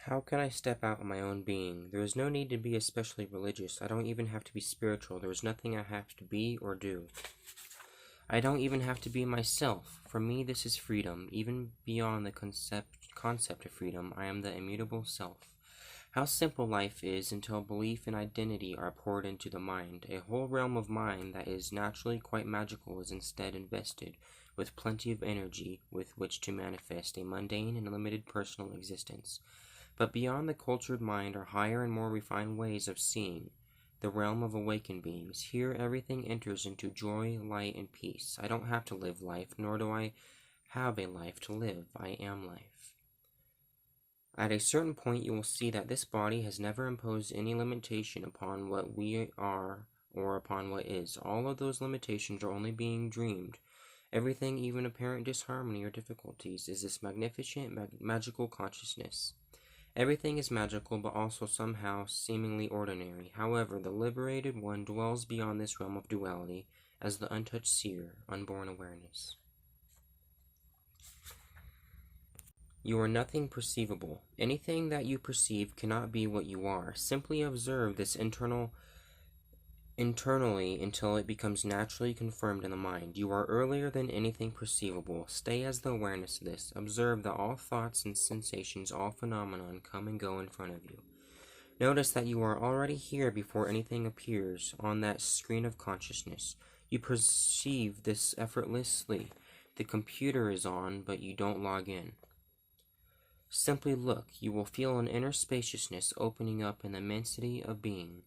How can I step out of my own being? There is no need to be especially religious. I don't even have to be spiritual. There is nothing I have to be or do. I don't even have to be myself. For me, this is freedom. Even beyond the concept of freedom, I am the immutable self. How simple life is until belief and identity are poured into the mind. A whole realm of mind that is naturally quite magical is instead invested with plenty of energy with which to manifest a mundane and limited personal existence. But beyond the cultured mind are higher and more refined ways of seeing, the realm of awakened beings. Here everything enters into joy, light, and peace. I don't have to live life, nor do I have a life to live. I am life. At a certain point you will see that this body has never imposed any limitation upon what we are or upon what is. All of those limitations are only being dreamed. Everything, even apparent disharmony or difficulties, is this magnificent, magical consciousness. Everything is magical, but also somehow seemingly ordinary. However, the liberated one dwells beyond this realm of duality as the untouched seer, unborn awareness. You are nothing perceivable. Anything that you perceive cannot be what you are. Simply observe this internally until it becomes naturally confirmed in the mind. You are earlier than anything perceivable. Stay as the awareness of this. Observe that all thoughts and sensations, all phenomenon come and go in front of you. Notice that you are already here before anything appears on that screen of consciousness. You perceive this effortlessly. The computer is on, but you don't log in. Simply look. You will feel an inner spaciousness opening up in the immensity of being.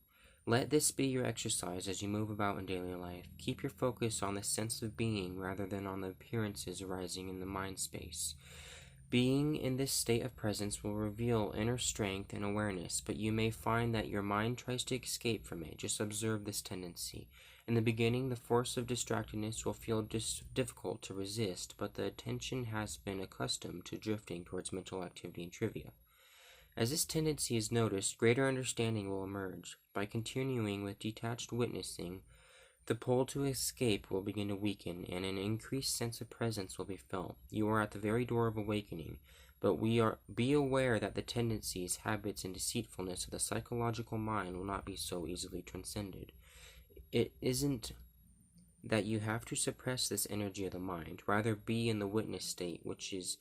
Let this be your exercise as you move about in daily life. Keep your focus on the sense of being rather than on the appearances arising in the mind space. Being in this state of presence will reveal inner strength and awareness, but you may find that your mind tries to escape from it. Just observe this tendency. In the beginning, the force of distractedness will feel difficult to resist, but the attention has been accustomed to drifting towards mental activity and trivia. As this tendency is noticed, greater understanding will emerge. By continuing with detached witnessing, the pull to escape will begin to weaken, and an increased sense of presence will be felt. You are at the very door of awakening, but be aware that the tendencies, habits, and deceitfulness of the psychological mind will not be so easily transcended. It isn't that you have to suppress this energy of the mind. Rather, be in the witness state, which is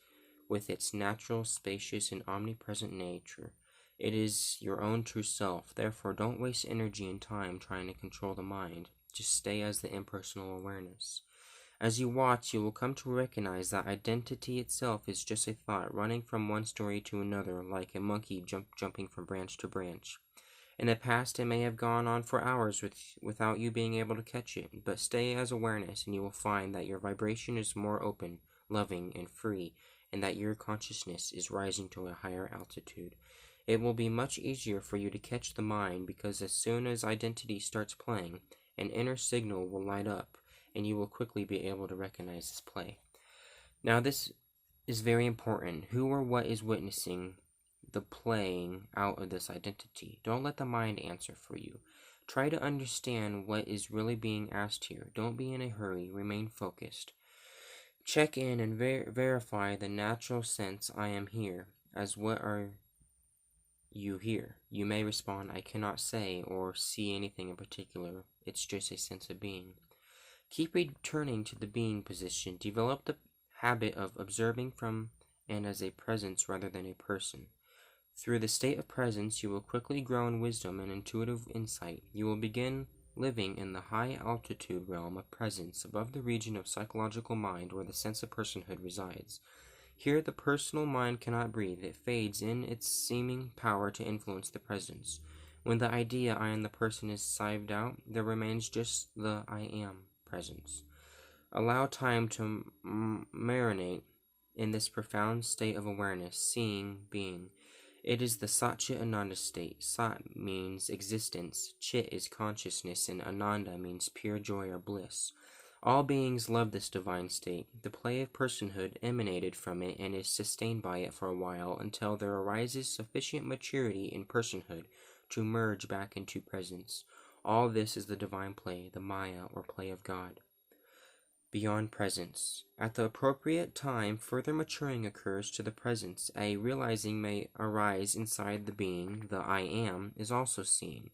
with its natural, spacious, and omnipresent nature. It is your own true self. Therefore, don't waste energy and time trying to control the mind. Just stay as the impersonal awareness. As you watch, you will come to recognize that identity itself is just a thought running from one story to another, like a monkey jumping from branch to branch. In the past, it may have gone on for hours without you being able to catch it, but stay as awareness and you will find that your vibration is more open, loving, and free, and that your consciousness is rising to a higher altitude. It will be much easier for you to catch the mind because as soon as identity starts playing, an inner signal will light up, and you will quickly be able to recognize this play. Now, this is very important. Who or what is witnessing the playing out of this identity? Don't let the mind answer for you. Try to understand what is really being asked here. Don't be in a hurry. Remain focused. Check in and verify the natural sense I am here. As what are you here? You may respond, I cannot say or see anything in particular. It's just a sense of being. Keep returning to the being position. Develop the habit of observing from and as a presence rather than a person. Through the state of presence, you will quickly grow in wisdom and intuitive insight. You will begin living in the high altitude realm of presence above the region of psychological mind where the sense of personhood resides. Here the personal mind cannot breathe. It fades in its seeming power to influence the presence. When the idea I am the person is sived out, there remains just the I am presence. Allow time to marinate in this profound state of awareness, seeing, being. It is the Satchit Ananda state. Sat means existence, Chit is consciousness, and Ananda means pure joy or bliss. All beings love this divine state. The play of personhood emanated from it and is sustained by it for a while until there arises sufficient maturity in personhood to merge back into presence. All this is the divine play, the Maya or play of God. beyond presence. At the appropriate time, further maturing occurs to the presence. A realizing may arise inside the being. The I am is also seen.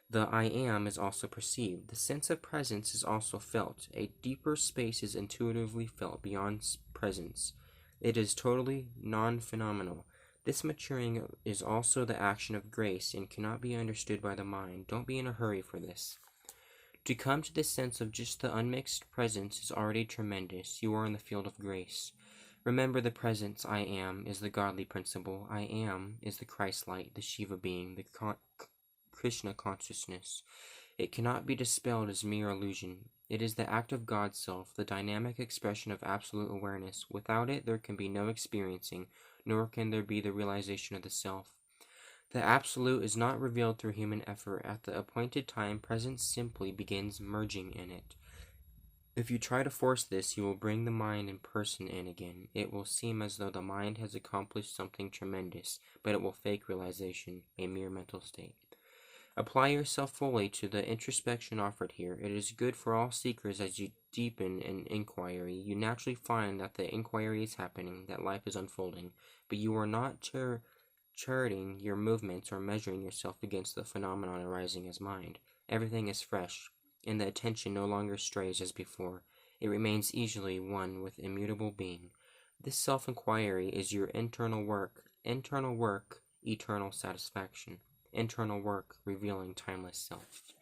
The I am is also perceived. The sense of presence is also felt. A deeper space is intuitively felt beyond presence. It is totally non-phenomenal. This maturing is also the action of grace and cannot be understood by the mind. Don't be in a hurry for this. To come to this sense of just the unmixed presence is already tremendous. You are in the field of grace. Remember, the presence, I am, is the godly principle. I am is the Christ light, the Shiva being, the Krishna consciousness. It cannot be dispelled as mere illusion. It is the act of God's self, the dynamic expression of absolute awareness. Without it, there can be no experiencing, nor can there be the realization of the self. The absolute is not revealed through human effort. At the appointed time, presence simply begins merging in it. If you try to force this, you will bring the mind and person in again. It will seem as though the mind has accomplished something tremendous, but it will fake realization, a mere mental state. Apply yourself fully to the introspection offered here. It is good for all seekers. As you deepen in inquiry, you naturally find that the inquiry is happening, that life is unfolding, but you are not charting your movements or measuring yourself against the phenomenon arising as mind. Everything is fresh, and the attention no longer strays as before. It remains easily one with immutable being. This self-inquiry is your internal work, eternal satisfaction. Internal work revealing timeless self.